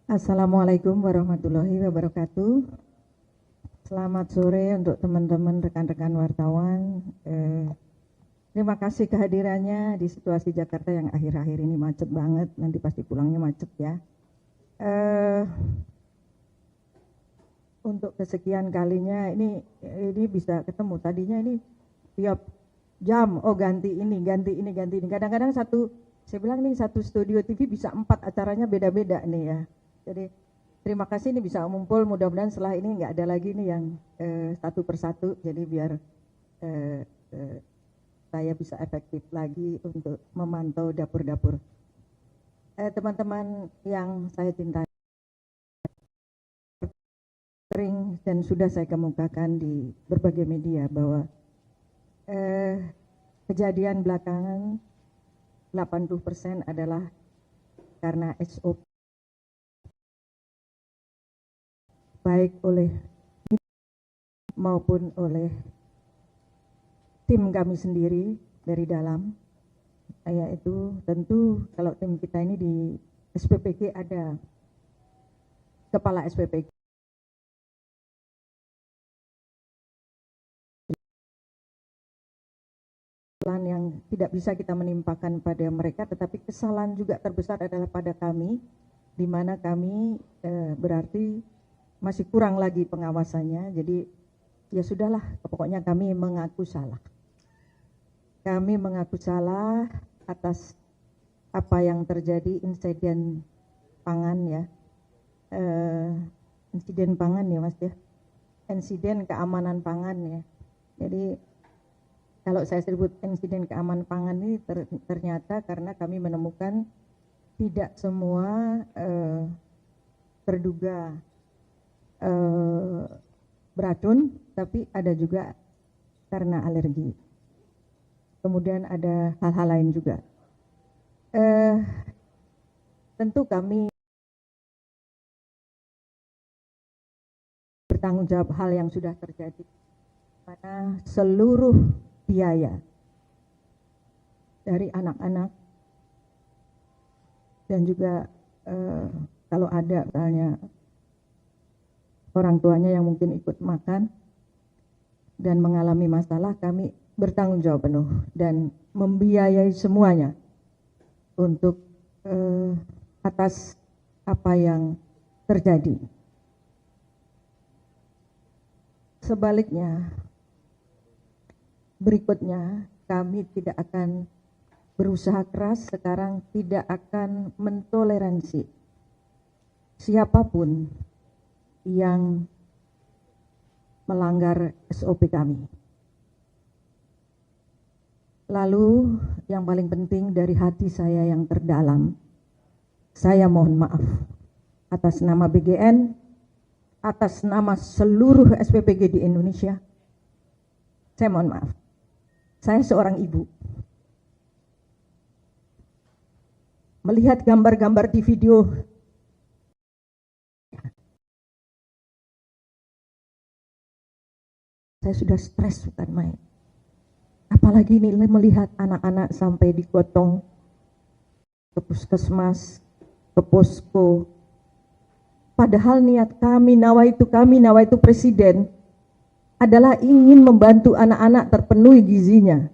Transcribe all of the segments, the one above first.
Assalamualaikum warahmatullahi wabarakatuh. Selamat sore untuk teman-teman rekan-rekan wartawan. Terima kasih kehadirannya di situasi Jakarta yang akhir-akhir ini macet banget. Nanti pasti pulangnya macet ya. Untuk kesekian kalinya ini bisa ketemu. Tadinya ini tiap jam, ganti ini. Kadang-kadang saya bilang nih satu studio TV bisa 4 acaranya beda-beda nih ya. Jadi terima kasih ini bisa ngumpul, mudah-mudahan setelah ini nggak ada lagi nih yang satu persatu, jadi biar saya bisa efektif lagi untuk memantau dapur-dapur. Teman-teman yang saya cintai, sering dan sudah saya kemukakan di berbagai media bahwa kejadian belakangan 80% adalah karena SOP, baik oleh maupun oleh tim kami sendiri dari dalam, yaitu tentu kalau tim kita ini di SPPG ada kepala SPPG yang tidak bisa kita menimpakan pada mereka, tetapi kesalahan juga terbesar adalah pada kami, di mana kami berarti masih kurang lagi pengawasannya. Jadi ya sudahlah, pokoknya kami mengaku salah. Kami mengaku salah atas apa yang terjadi, insiden pangan ya, insiden pangan ya Mas ya, insiden keamanan pangan ya. Jadi kalau saya sebut insiden keamanan pangan ini ternyata karena kami menemukan tidak semua terduga beracun, tapi ada juga karena alergi. Kemudian ada hal-hal lain juga. Tentu kami bertanggung jawab hal yang sudah terjadi, karena seluruh biaya dari anak-anak dan juga kalau ada misalnya orang tuanya yang mungkin ikut makan dan mengalami masalah, kami bertanggung jawab penuh dan membiayai semuanya untuk atas apa yang terjadi. Sebaliknya, berikutnya kami tidak akan berusaha keras, sekarang tidak akan mentoleransi siapapun yang melanggar SOP kami. Lalu yang paling penting dari hati saya yang terdalam, saya mohon maaf atas nama BGN, atas nama seluruh SPPG di Indonesia. Saya mohon maaf. Saya seorang ibu. Melihat gambar-gambar di video, saya sudah stres bukan main. Apalagi ini melihat anak-anak sampai digotong ke puskesmas, ke posko. Padahal niat kami, nawaitu presiden adalah ingin membantu anak-anak terpenuhi gizinya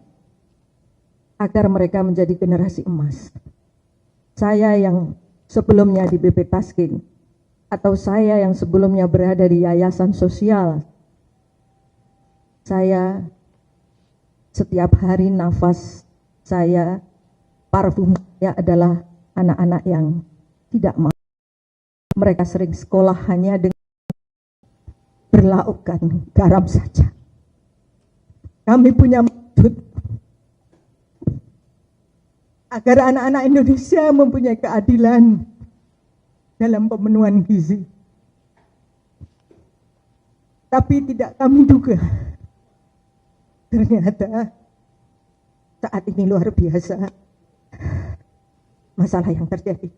agar mereka menjadi generasi emas. Saya yang sebelumnya di BP Taskin atau saya yang sebelumnya berada di yayasan sosial, saya setiap hari nafas saya, parfumnya adalah anak-anak yang tidak mampu. Mereka sering sekolah hanya dengan berlaukkan garam saja. Kami punya maksud agar anak-anak Indonesia mempunyai keadilan dalam pemenuhan gizi. Tapi tidak kami duga, ternyata saat ini luar biasa masalah yang terjadi.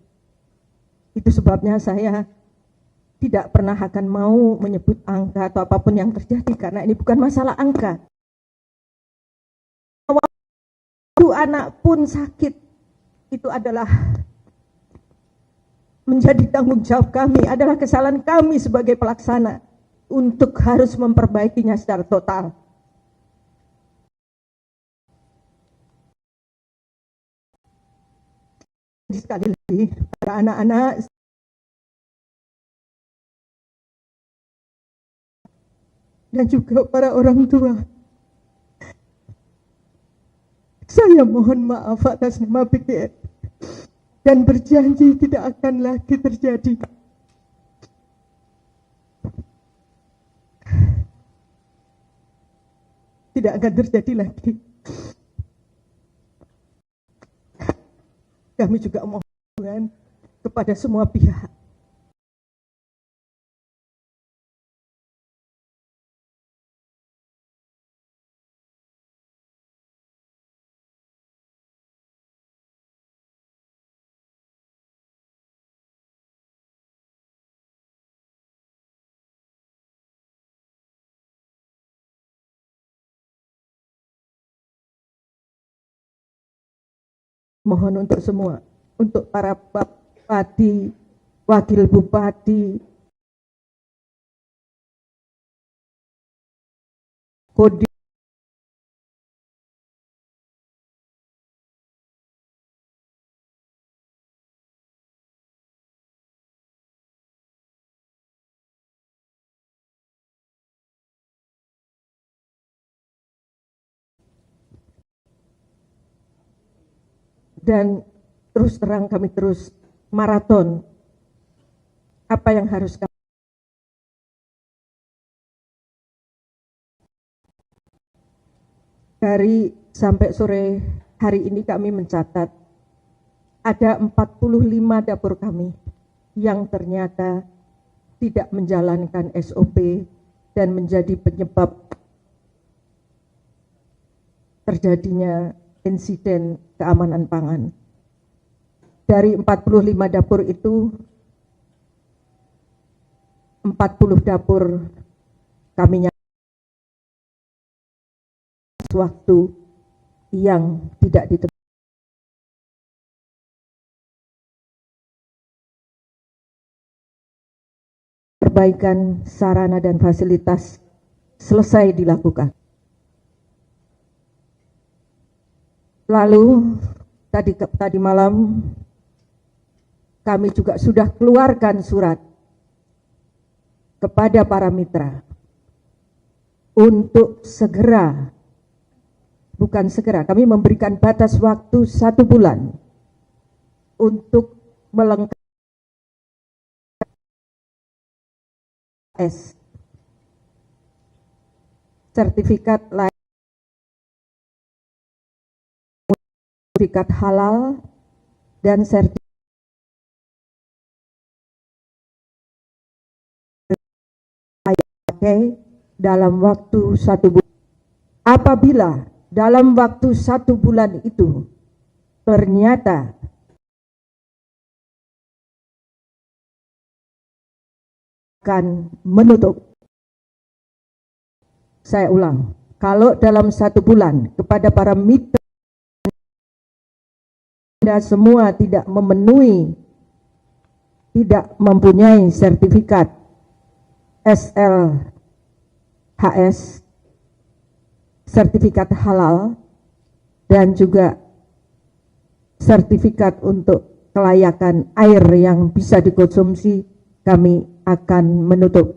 Itu sebabnya saya tidak pernah akan mau menyebut angka atau apapun yang terjadi, karena ini bukan masalah angka. Waktu anak pun sakit, itu adalah menjadi tanggung jawab kami, adalah kesalahan kami sebagai pelaksana untuk harus memperbaikinya secara total. Sekali lagi, para anak-anak dan juga para orang tua, saya mohon maaf atas nama PGN dan berjanji tidak akan lagi terjadi. Tidak akan terjadi lagi. Kami juga mohon kepada semua pihak mohon untuk semua, untuk para bupati, wakil bupati, kodim, dan terus terang kami terus maraton apa yang harus kami dari sampai sore hari ini. Kami mencatat ada 45 dapur kami yang ternyata tidak menjalankan SOP dan menjadi penyebab terjadinya insiden keamanan pangan. Dari 45 dapur itu, 40 dapur kami waktu yang tidak ditentukan. Perbaikan sarana dan fasilitas selesai dilakukan. Lalu tadi malam kami juga sudah keluarkan surat kepada para mitra untuk segera, bukan segera, kami memberikan batas waktu 1 bulan untuk melengkapi sertifikat halal dan sertifikat dalam waktu 1 bulan. Apabila dalam waktu 1 bulan itu ternyata akan menutup, saya ulang, kalau dalam 1 bulan kepada para mitra semua tidak memenuhi, tidak mempunyai sertifikat SLHS, sertifikat halal, dan juga sertifikat untuk kelayakan air yang bisa dikonsumsi, kami akan menutup.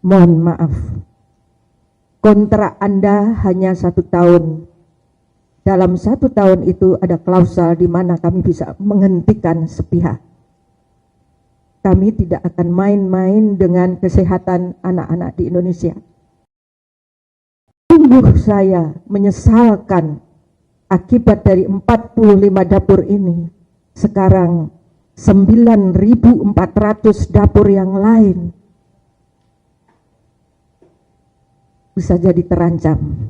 Mohon maaf, kontrak Anda hanya 1 tahun. Dalam 1 tahun itu ada klausal di mana kami bisa menghentikan sepihak. Kami tidak akan main-main dengan kesehatan anak-anak di Indonesia. Sungguh saya menyesalkan akibat dari 45 dapur ini, sekarang 9.400 dapur yang lain bisa jadi terancam.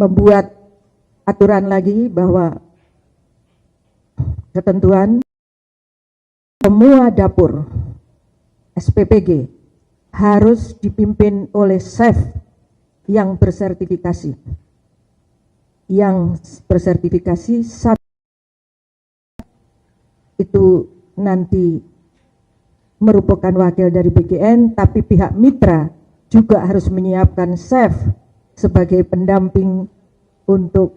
Membuat aturan lagi bahwa ketentuan semua dapur SPPG harus dipimpin oleh chef yang bersertifikasi. yang bersertifikasi, satu itu nanti merupakan wakil dari BGN, tapi pihak mitra juga harus menyiapkan chef sebagai pendamping untuk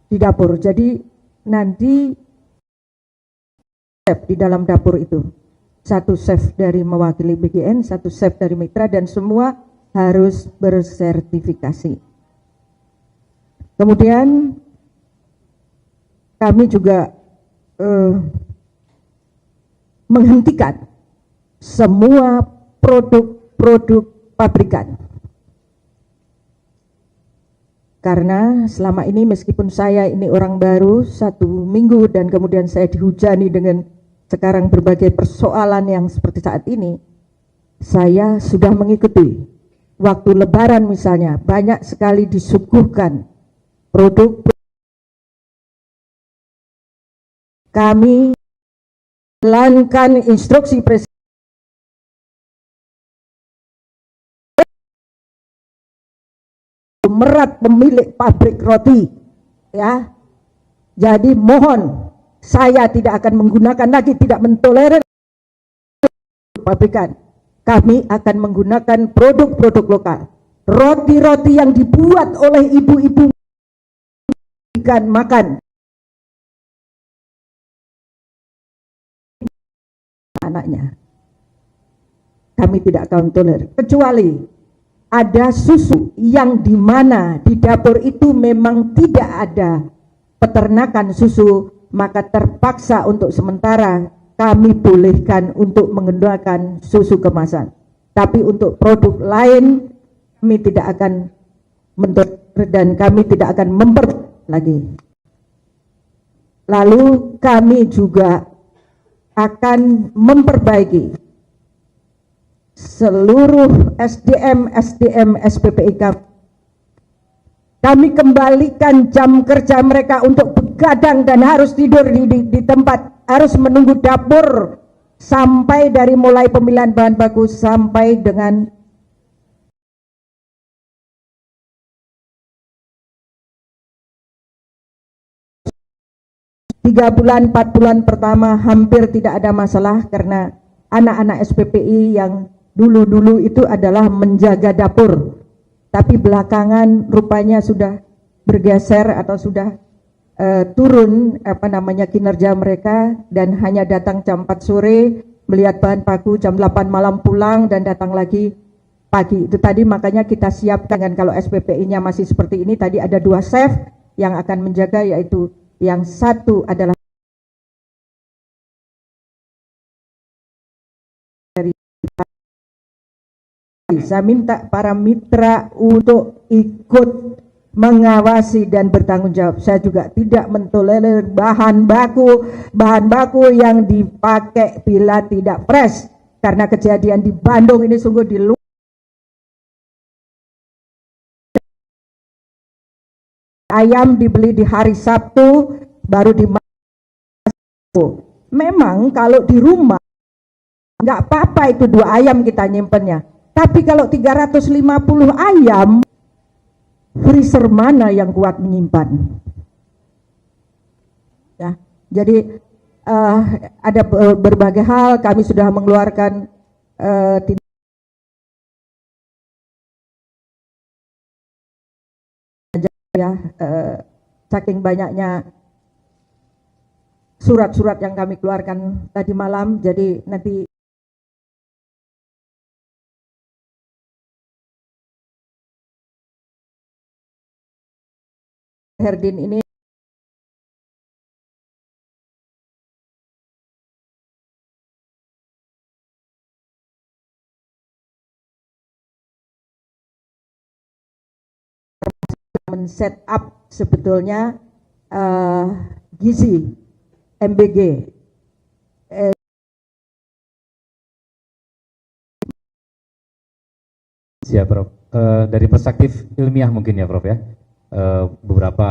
di dapur. Jadi nanti chef di dalam dapur itu, satu chef dari mewakili BGN, satu chef dari mitra, dan semua harus bersertifikasi. Kemudian kami juga menghentikan semua produk-produk pabrikan. Karena selama ini meskipun saya ini orang baru 1 minggu dan kemudian saya dihujani dengan sekarang berbagai persoalan yang seperti saat ini, saya sudah mengikuti. Waktu Lebaran misalnya banyak sekali disuguhkan produk. Kami jalankan instruksi Presiden merat pemilik pabrik roti, ya. Jadi mohon, saya tidak akan menggunakan lagi, tidak mentolerir pabrikan. Kami akan menggunakan produk-produk lokal. Roti-roti yang dibuat oleh ibu-ibu makan anaknya, kami tidak akan tolerir, kecuali ada susu yang dimana di dapur itu memang tidak ada peternakan susu, maka terpaksa untuk sementara kami bolehkan untuk menggunakan susu kemasan. Tapi untuk produk lain kami tidak akan mentolerir dan kami tidak akan lagi. Lalu kami juga akan memperbaiki seluruh SDM SPPI kami. Kami kembalikan jam kerja mereka untuk begadang dan harus tidur di tempat, harus menunggu dapur sampai dari mulai pemilihan bahan baku sampai dengan tiga bulan, 4 bulan pertama hampir tidak ada masalah karena anak-anak SPPI yang dulu-dulu itu adalah menjaga dapur, tapi belakangan rupanya sudah bergeser atau sudah turun kinerja mereka dan hanya datang jam 4 sore, melihat bahan baku jam 8 malam pulang dan datang lagi pagi. Itu tadi makanya kita siapkan, kan, kalau SPPI-nya masih seperti ini, tadi ada 2 chef yang akan menjaga, yaitu yang satu adalah dari, saya minta para mitra untuk ikut mengawasi dan bertanggung jawab. Saya juga tidak mentolerir bahan baku yang dipakai bila tidak fresh, karena kejadian di Bandung ini sungguh di luar. Ayam dibeli di hari Sabtu, baru dimasak. Memang kalau di rumah nggak apa-apa itu 2 ayam kita nyimpennya, tapi kalau 350 ayam, freezer mana yang kuat menyimpan? Ya, jadi ada berbagai hal. Kami sudah mengeluarkan saking banyaknya surat-surat yang kami keluarkan tadi malam. Jadi nanti Herdin ini men-set up sebetulnya gizi MBG. Siap, Prof. Dari perspektif ilmiah mungkin ya, Prof, ya. Beberapa